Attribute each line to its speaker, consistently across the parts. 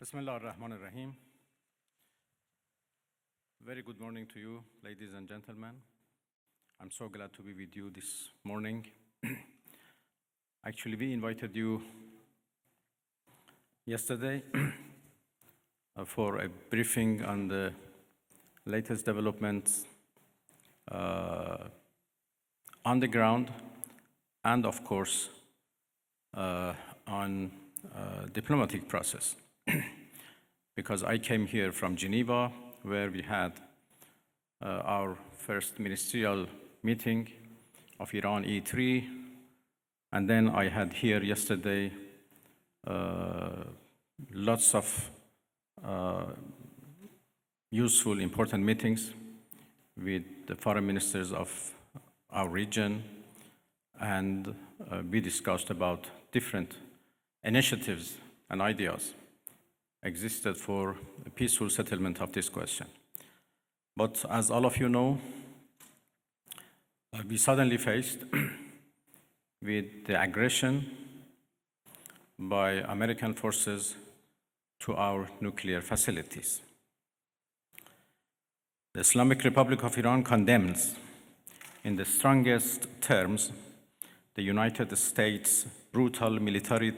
Speaker 1: Bismillah ar-Rahman ar-Rahim. Very good morning to you, ladies and gentlemen. I'm so glad to be with you this morning. Actually, we invited you yesterday for a briefing on the latest developments on the ground and, of course, on diplomatic process. Because I came here from Geneva, where we had our first ministerial meeting of Iran E3, and then I had here yesterday lots of useful, important meetings with the foreign ministers of our region, and we discussed about different initiatives and ideas existed for a peaceful settlement of this question. But as all of you know, we suddenly faced with the aggression by American forces to our nuclear facilities. The Islamic Republic of Iran condemns in the strongest terms the United States' brutal military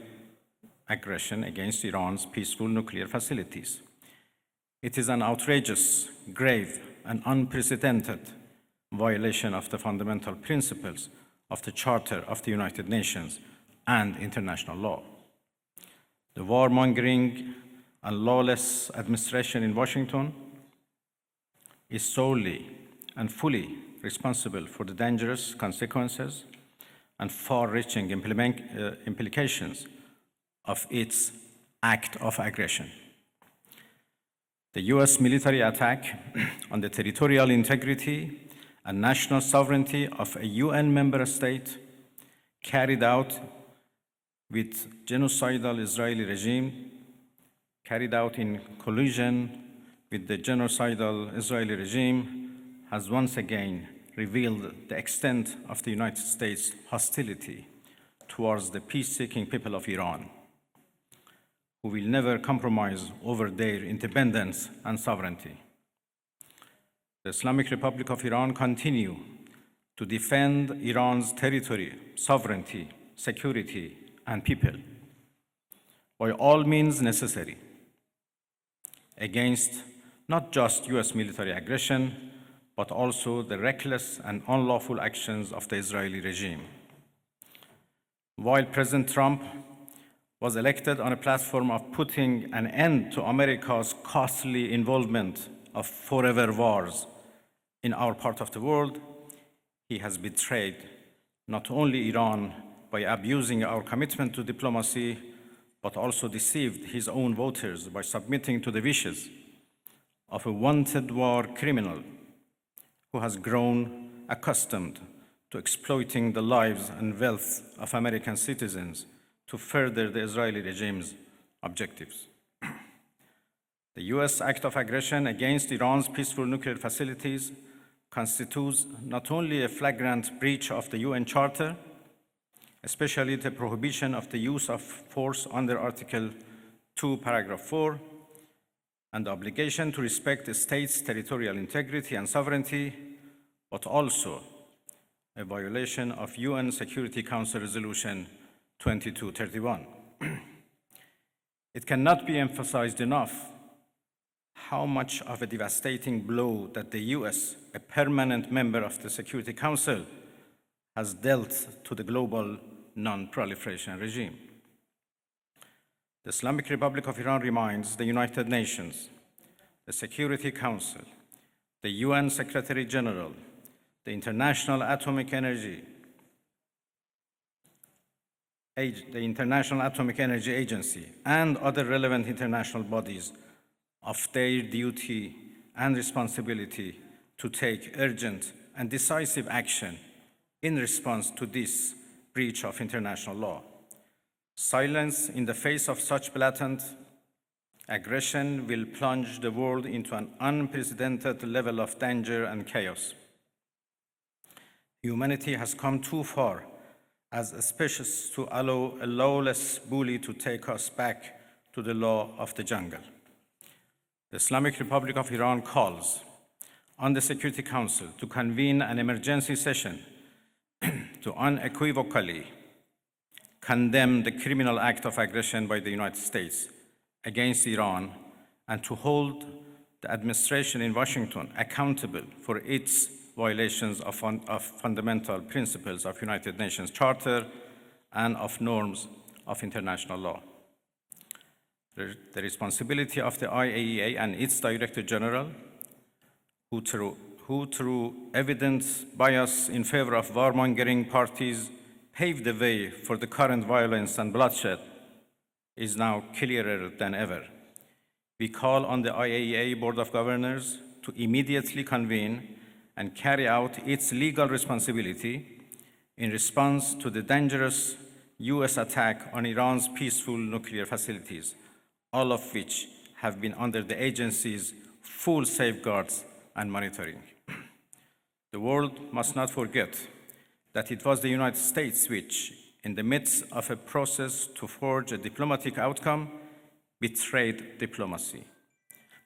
Speaker 1: aggression against Iran's peaceful nuclear facilities. It is an outrageous, grave, and unprecedented violation of the fundamental principles of the Charter of the United Nations and international law. The warmongering and lawless administration in Washington is solely and fully responsible for the dangerous consequences and far-reaching implications of its act of aggression. The US military attack on the territorial integrity and national sovereignty of a UN member state carried out with genocidal Israeli regime, carried out in collusion with the genocidal Israeli regime, has once again revealed the extent of the United States' hostility towards the peace-seeking people of Iran, who will never compromise over their independence and sovereignty. The Islamic Republic of Iran continues to defend Iran's territory, sovereignty, security, and people by all means necessary against not just US military aggression, but also the reckless and unlawful actions of the Israeli regime. While President Trump was elected on a platform of putting an end to America's costly involvement of forever wars in our part of the world, he has betrayed not only Iran by abusing our commitment to diplomacy, but also deceived his own voters by submitting to the wishes of a wanted war criminal who has grown accustomed to exploiting the lives and wealth of American citizens to further the Israeli regime's objectives. The US act of aggression against Iran's peaceful nuclear facilities constitutes not only a flagrant breach of the UN Charter, especially the prohibition of the use of force under Article 2, Paragraph 4, and the obligation to respect the state's territorial integrity and sovereignty, but also a violation of UN Security Council Resolution 2231. It cannot be emphasized enough how much of a devastating blow that the US, a permanent member of the Security Council, has dealt to the global non-proliferation regime. The Islamic Republic of Iran reminds the United Nations, the Security Council, the UN Secretary General, the International Atomic Energy Agency, and other relevant international bodies of their duty and responsibility to take urgent and decisive action in response to this breach of international law. Silence in the face of such blatant aggression will plunge the world into an unprecedented level of danger and chaos. Humanity has come too far as a species to allow a lawless bully to take us back to the law of the jungle. The Islamic Republic of Iran calls on the Security Council to convene an emergency session to unequivocally condemn the criminal act of aggression by the United States against Iran and to hold the administration in Washington accountable for its violations of fundamental principles of United Nations Charter and of norms of international law. The responsibility of the IAEA and its Director General, who through evidence bias in favor of warmongering parties paved the way for the current violence and bloodshed, is now clearer than ever. We call on the IAEA Board of Governors to immediately convene and carry out its legal responsibility in response to the dangerous US attack on Iran's peaceful nuclear facilities, all of which have been under the agency's full safeguards and monitoring. The world must not forget that it was the United States which, in the midst of a process to forge a diplomatic outcome, betrayed diplomacy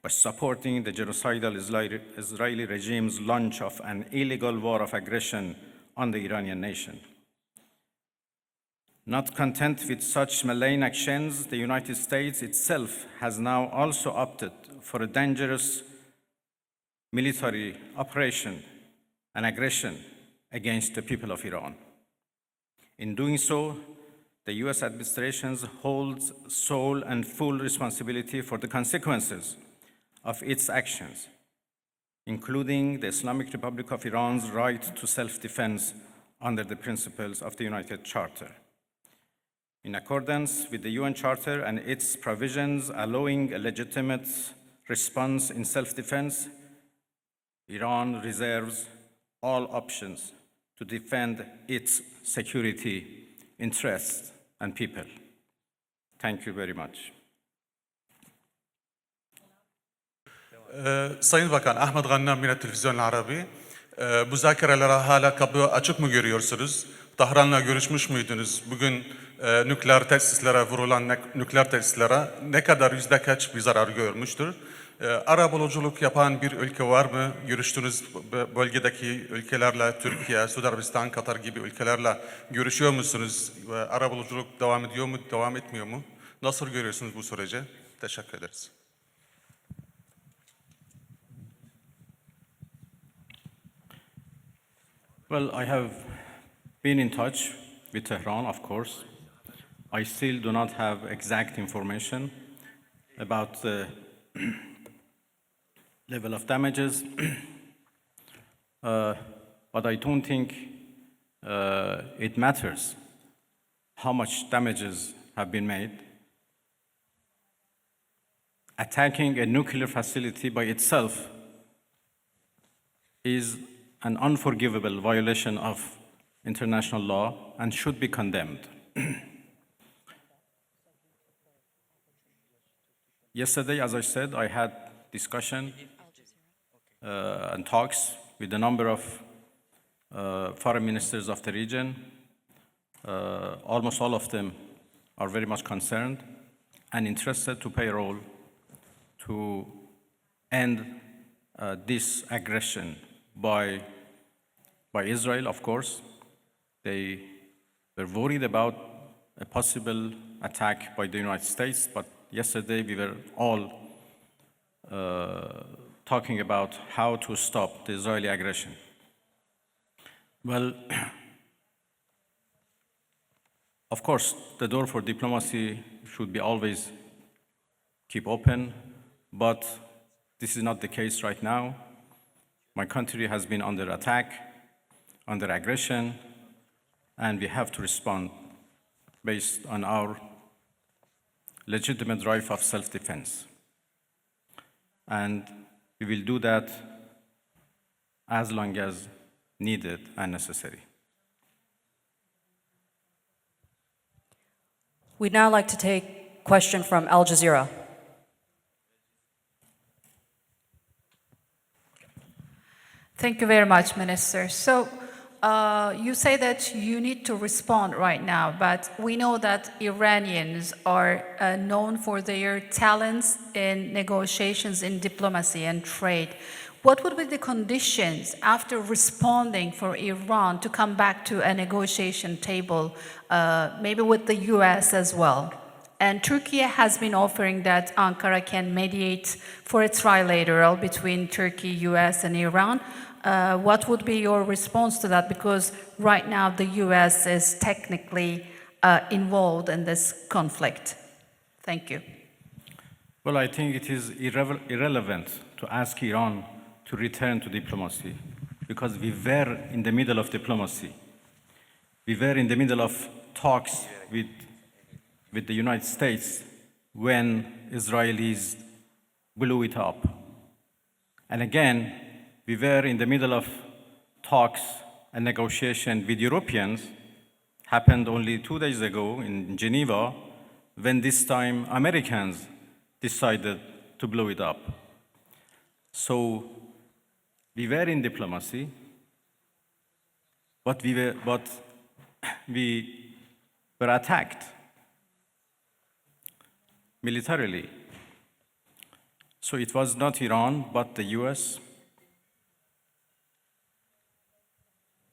Speaker 1: by supporting the genocidal Israeli regime's launch of an illegal war of aggression on the Iranian nation. Not content with such malign actions, the United States itself has now also opted for a dangerous military operation and aggression against the people of Iran. In doing so, the US administration holds sole and full responsibility for the consequences of its actions, including the Islamic Republic of Iran's right to self-defense under the principles of the United Charter. In accordance with the UN Charter and its provisions allowing a legitimate response in self-defense, Iran reserves all options to defend its security interests and people. Thank you very much.
Speaker 2: Sayın Bakan, Ahmet Gannam yine Televizyon Arabi. Müzakerelere hala kapı açık mı görüyorsunuz? Tahran'la görüşmüş müydünüz? Bugün nükleer tesislere vurulan nükleer tesislere ne kadar yüzde kaç bir zarar görmüştür? Arabuluculuk yapan bir ülke var mı? Görüştüğünüz bölgedeki ülkelerle, Türkiye, Suudi Arabistan, Katar gibi ülkelerle görüşüyor musunuz? Arabuluculuk devam ediyor mu, devam etmiyor mu? Nasıl görüyorsunuz bu süreci? Teşekkür ederiz.
Speaker 1: Well, I have been in touch with Tehran, of course. I still do not have exact information about the level of damages, but I don't think it matters how much damages have been made. Attacking a nuclear facility by itself is an unforgivable violation of international law and should be condemned. Yesterday, as I said, I had discussion and talks with a number of foreign ministers of the region. Almost all of them are very much concerned and interested to play a role to end this aggression by Israel, of course. They were worried about a possible attack by the United States, but yesterday we were all talking about how to stop the Israeli aggression. Well, of course, the door for diplomacy should be always keep open, but this is not the case right now. My country has been under attack, under aggression, and we have to respond based on our legitimate right of self-defense. And we will do that as long as needed and necessary.
Speaker 3: We'd now like to take a question from Al Jazeera.
Speaker 4: Thank you very much, Minister. So You say that you need to respond right now, but we know that Iranians are known for their talents in negotiations, in diplomacy and trade. What would be the conditions after responding for Iran to come back to a negotiation table, maybe with the US as well? And Turkey has been offering that Ankara can mediate for a trilateral between Turkey, US, and Iran. What would be your response to that? Because right now the US is technically involved in this conflict. Thank you.
Speaker 1: Well, I think it is irrelevant to ask Iran to return to diplomacy because we were in the middle of diplomacy. We were in the middle of talks with the United States when Israelis blew it up. And again, we were in the middle of talks and negotiation with Europeans, happened only 2 days ago in Geneva, when this time Americans decided to blow it up. So we were in diplomacy, but we were attacked militarily. So it was not Iran, but the US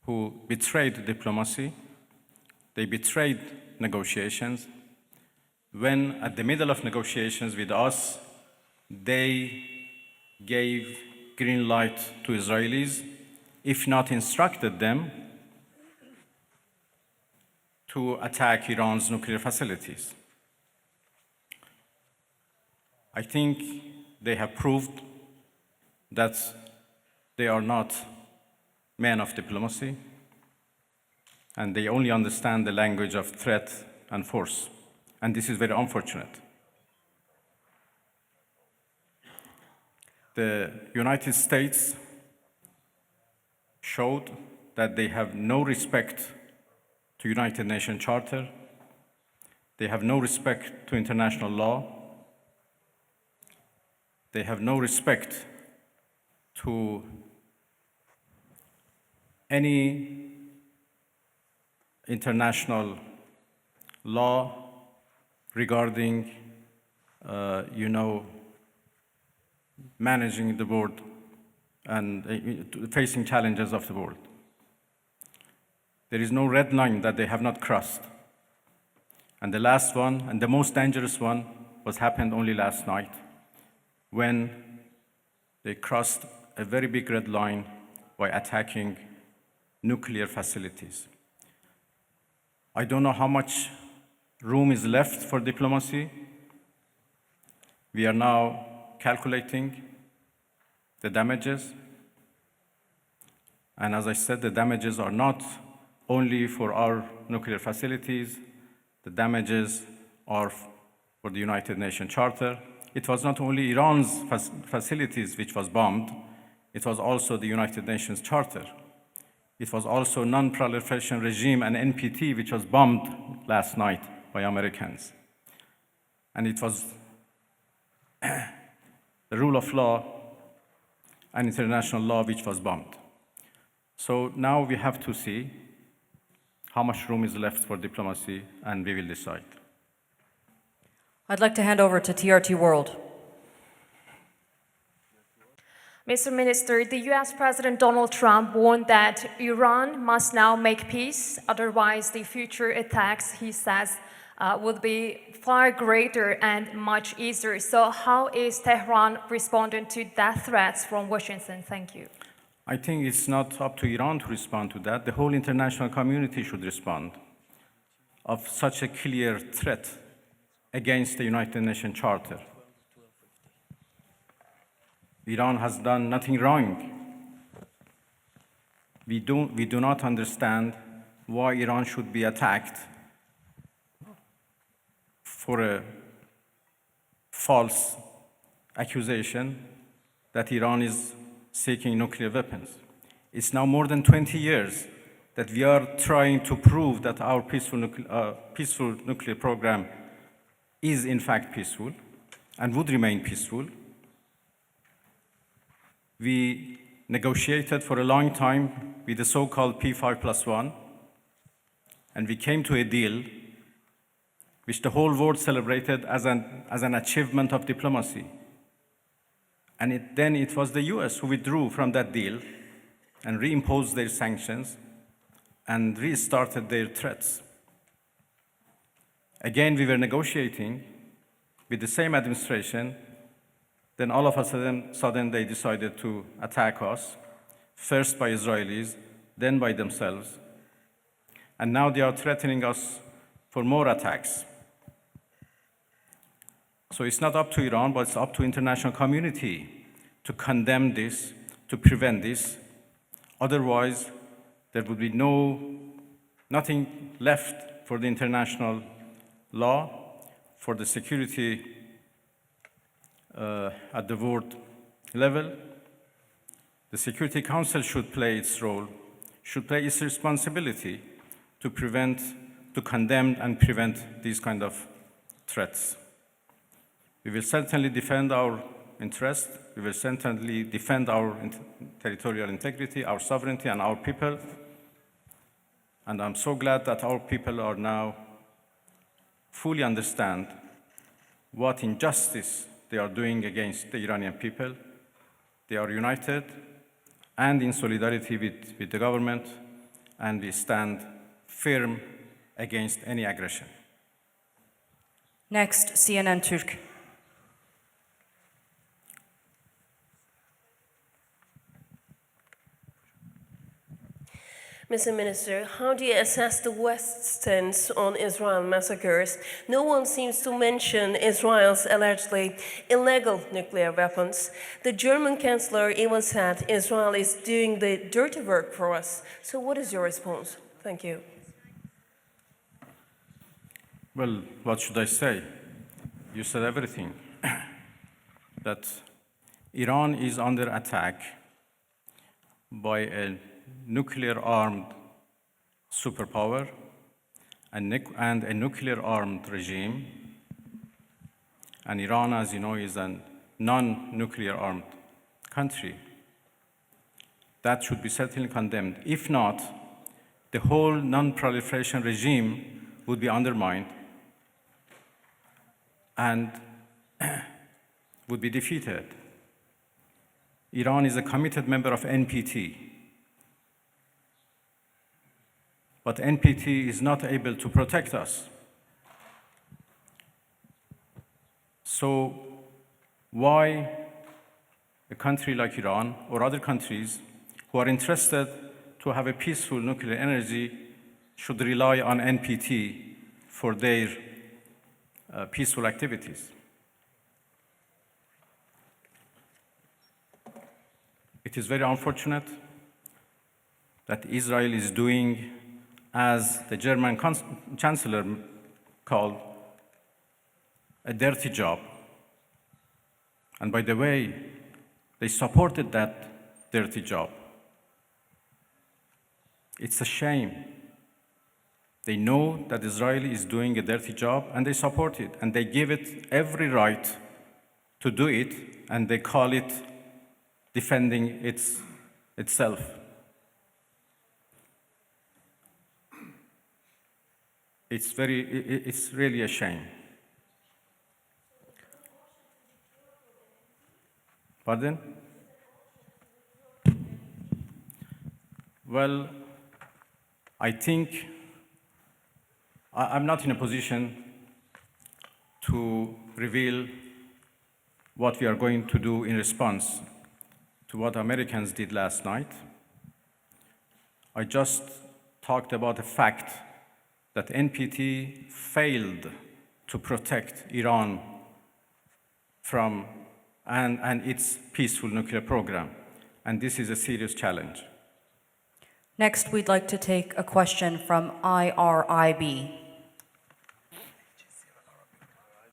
Speaker 1: who betrayed diplomacy. They betrayed negotiations. When at the middle of negotiations with us, they gave green light to Israelis, if not instructed them to attack Iran's nuclear facilities. I think they have proved that they are not men of diplomacy, and they only understand the language of threat and force. And this is very unfortunate. The United States showed that they have no respect to United Nations Charter. They have no respect to international law. They have no respect to any international law regarding, managing the world and facing challenges of the world. There is no red line that they have not crossed. And the last one, and the most dangerous one, was happened only last night, when they crossed a very big red line by attacking nuclear facilities. I don't know how much room is left for diplomacy. We are now calculating the damages. And as I said, the damages are not only for our nuclear facilities, the damages are for the United Nations Charter. It was not only Iran's facilities which was bombed, it was also the United Nations Charter. It was also non-proliferation regime and NPT, which was bombed last night by Americans. And it was the rule of law and international law which was bombed. So now we have to see how much room is left for diplomacy, and we will decide.
Speaker 3: I'd like to hand over to TRT World.
Speaker 5: Mr. Minister, the US President Donald Trump warned that Iran must now make peace, otherwise the future attacks, he says, would be far greater and much easier. So how is Tehran responding to that threats from Washington? Thank you.
Speaker 1: I think it's not up to Iran to respond to that. The whole international community should respond of such a clear threat against the United Nations Charter. Iran has done nothing wrong. We do not understand why Iran should be attacked for a false accusation that Iran is seeking nuclear weapons. It's now more than 20 years that we are trying to prove that our peaceful nuclear program is in fact peaceful and would remain peaceful. We negotiated for a long time with the so-called P5+1, and we came to a deal which the whole world celebrated as an achievement of diplomacy. And then it was the US who withdrew from that deal and reimposed their sanctions and restarted their threats. Again, we were negotiating with the same administration. Then all of a sudden they decided to attack us, first by Israelis, then by themselves. And now they are threatening us for more attacks. So it's not up to Iran, but it's up to international community to condemn this, to prevent this. Otherwise, there would be nothing left for the international law, for the security at the world level. The Security Council should play its role, should play its responsibility to condemn and prevent these kind of threats. We will certainly defend our interest. We will certainly defend our territorial integrity, our sovereignty, and our people. And I'm so glad that our people are now fully understand what injustice they are doing against the Iranian people. They are united and in solidarity with the government, and we stand firm against any aggression.
Speaker 3: Next, CNN Türk.
Speaker 6: Mr. Minister, how do you assess the West's stance on Israel massacres? No one seems to mention Israel's allegedly illegal nuclear weapons. The German Chancellor even said Israel is doing the dirty work for us. So what is your response? Thank you.
Speaker 1: Well, what should I say? You said everything. That Iran is under attack by a nuclear-armed superpower and a nuclear-armed regime. And Iran, as you know, is a non-nuclear-armed country. That should be certainly condemned. If not, the whole non-proliferation regime would be undermined and would be defeated. Iran is a committed member of NPT. But NPT is not able to protect us. So why a country like Iran or other countries who are interested to have a peaceful nuclear energy should rely on NPT for their peaceful activities? It is very unfortunate that Israel is doing, as the German Chancellor called, a dirty job. And by the way, they supported that dirty job. It's a shame. They know that Israel is doing a dirty job, and they support it, and they give it every right to do it, and they call it defending itself. It's really a shame. Pardon? Well, I think I'm not in a position to reveal what we are going to do in response to what Americans did last night. I just talked about the fact that NPT failed to protect Iran from and its peaceful nuclear program, and this is a serious challenge.
Speaker 3: Next, we'd like to take a question from IRIB.